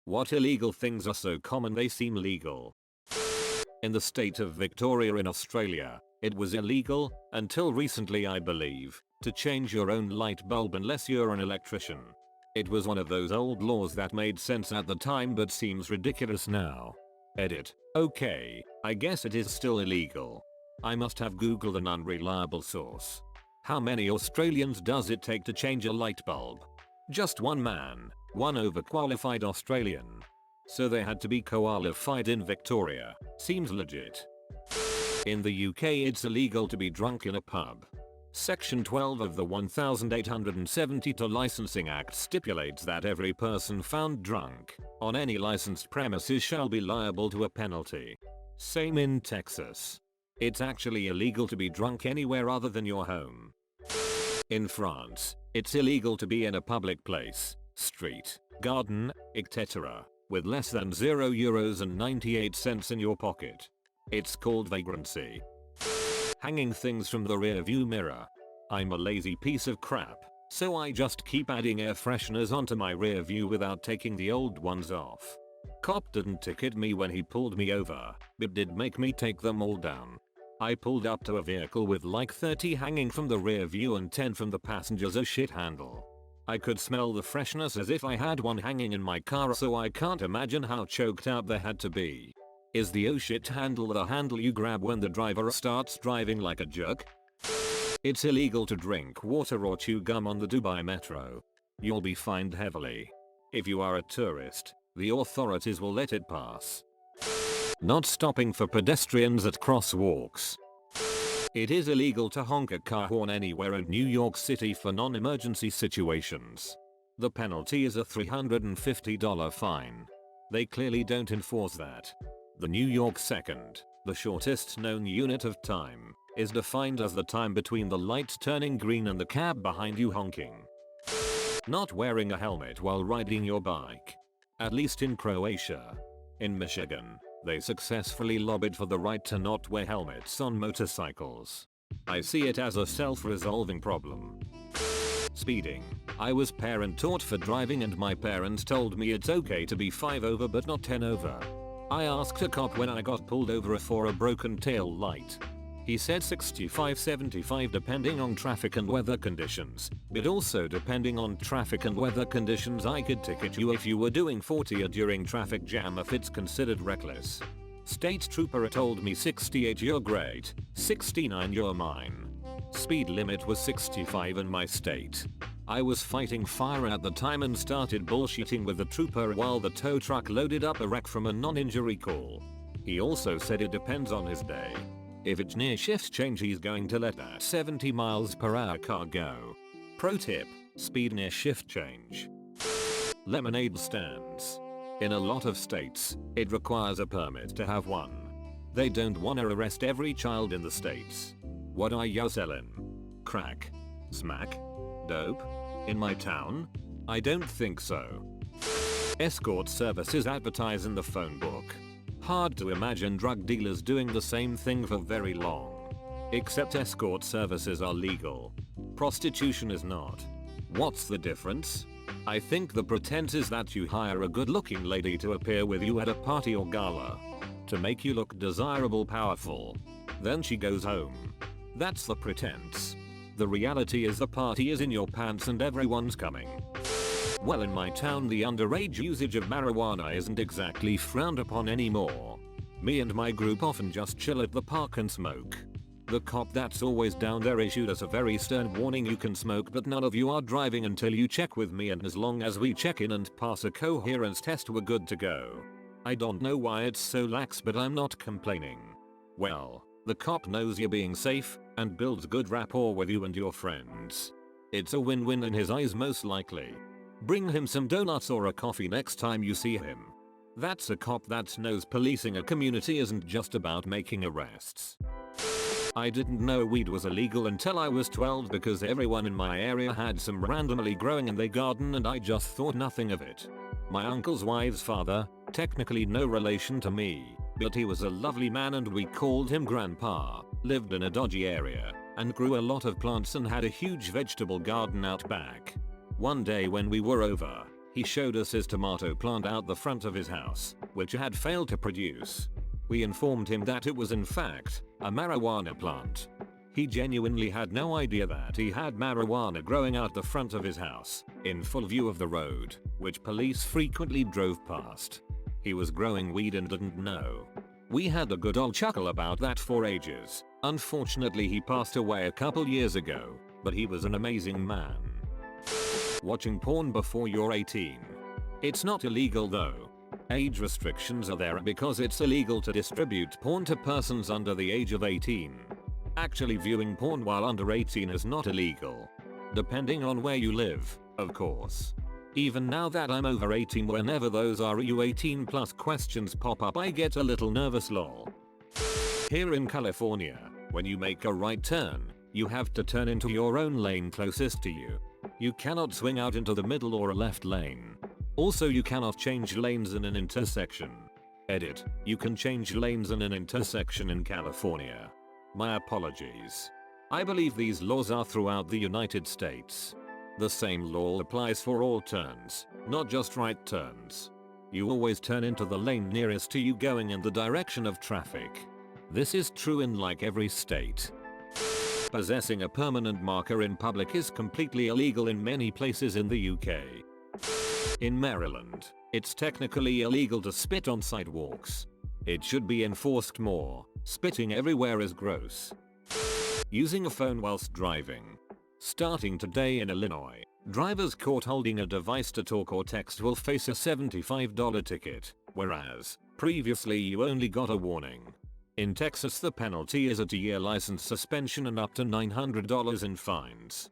What illegal things are so common they seem legal? In the state of Victoria in Australia, it was illegal, until recently I believe, to change your own light bulb unless you're an electrician. It was one of those old laws that made sense at the time but seems ridiculous now. Edit. Okay, I guess it is still illegal. I must have googled an unreliable source. How many Australians does it take to change a light bulb? Just one man, one overqualified Australian. So they had to be qualified in Victoria. Seems legit. In the UK it's illegal to be drunk in a pub. Section 12 of the 1872 Licensing Act stipulates that every person found drunk on any licensed premises shall be liable to a penalty. Same in Texas. It's actually illegal to be drunk anywhere other than your home. In France, it's illegal to be in a public place, street, garden, etc. with less than €0.98 in your pocket. It's called vagrancy. Hanging things from the rear view mirror. I'm a lazy piece of crap, so I just keep adding air fresheners onto my rear view without taking the old ones off. Cop didn't ticket me when he pulled me over, but did make me take them all down. I pulled up to a vehicle with like 30 hanging from the rear view and 10 from the passenger's shit handle. I could smell the freshness as if I had one hanging in my car, so I can't imagine how choked out they had to be. Is the oh shit handle the handle you grab when the driver starts driving like a jerk? It's illegal to drink water or chew gum on the Dubai metro. You'll be fined heavily. If you are a tourist, the authorities will let it pass. Not stopping for pedestrians at crosswalks. It is illegal to honk a car horn anywhere in New York City for non-emergency situations. The penalty is a $350 fine. They clearly don't enforce that. The New York second, the shortest known unit of time, is defined as the time between the lights turning green and the cab behind you honking. Not wearing a helmet while riding your bike. At least in Croatia. In Michigan, they successfully lobbied for the right to not wear helmets on motorcycles. I see it as a self-resolving problem. Speeding. I was parent taught for driving and my parents told me it's okay to be 5 over but not 10 over. I asked a cop when I got pulled over for a broken tail light. He said 65-75 depending on traffic and weather conditions, but also depending on traffic and weather conditions I could ticket you if you were doing 40 or during traffic jam if it's considered reckless. State trooper told me 68 you're great, 69 you're mine. Speed limit was 65 in my state. I was fighting fire at the time and started bullshitting with the trooper while the tow truck loaded up a wreck from a non-injury call. He also said it depends on his day. If it's near shift change he's going to let that 70 miles per hour car go. Pro tip, speed near shift change. Lemonade stands. In a lot of states, it requires a permit to have one. They don't wanna arrest every child in the states. What are you selling? Crack? Smack? Dope? In my town? I don't think so. Escort services advertise in the phone book. Hard to imagine drug dealers doing the same thing for very long. Except escort services are legal. Prostitution is not. What's the difference? I think the pretense is that you hire a good-looking lady to appear with you at a party or gala. To make you look desirable, powerful. Then she goes home. That's the pretense. The reality is the party is in your pants and everyone's coming. Well, in my town the underage usage of marijuana isn't exactly frowned upon anymore. Me and my group often just chill at the park and smoke. The cop that's always down there issued us a very stern warning: you can smoke but none of you are driving until you check with me, and as long as we check in and pass a coherence test we're good to go. I don't know why it's so lax, but I'm not complaining. Well, the cop knows you're being safe and builds good rapport with you and your friends. It's a win-win in his eyes most likely. Bring him some donuts or a coffee next time you see him. That's a cop that knows policing a community isn't just about making arrests. I didn't know weed was illegal until I was 12 because everyone in my area had some randomly growing in their garden and I just thought nothing of it. My uncle's wife's father, technically no relation to me, but he was a lovely man and we called him Grandpa, lived in a dodgy area, and grew a lot of plants and had a huge vegetable garden out back. One day when we were over, He showed us his tomato plant out the front of his house, which had failed to produce. We informed him that it was in fact a marijuana plant. He genuinely had no idea that he had marijuana growing out the front of his house, in full view of the road, which police frequently drove past. He was growing weed and didn't know. We had a good old chuckle about that for ages. Unfortunately, he passed away a couple years ago, but he was an amazing man. Watching porn before you're 18. It's not illegal though. Age restrictions are there because it's illegal to distribute porn to persons under the age of 18. Actually, viewing porn while under 18 is not illegal. Depending on where you live, of course. Even now that I'm over 18, whenever those "are you 18 plus" questions pop up, I get a little nervous lol. Here in California, when you make a right turn, you have to turn into your own lane closest to you. You cannot swing out into the middle or a left lane. Also, you cannot change lanes in an intersection. Edit, you can change lanes in an intersection in California. My apologies. I believe these laws are throughout the United States. The same law applies for all turns, not just right turns. You always turn into the lane nearest to you going in the direction of traffic. This is true in like every state. Possessing a permanent marker in public is completely illegal in many places in the UK. In Maryland, it's technically illegal to spit on sidewalks. It should be enforced more. Spitting everywhere is gross. Using a phone whilst driving. Starting today in Illinois, drivers caught holding a device to talk or text will face a $75 ticket, whereas previously you only got a warning. In Texas, the penalty is a 2-year license suspension and up to $900 in fines.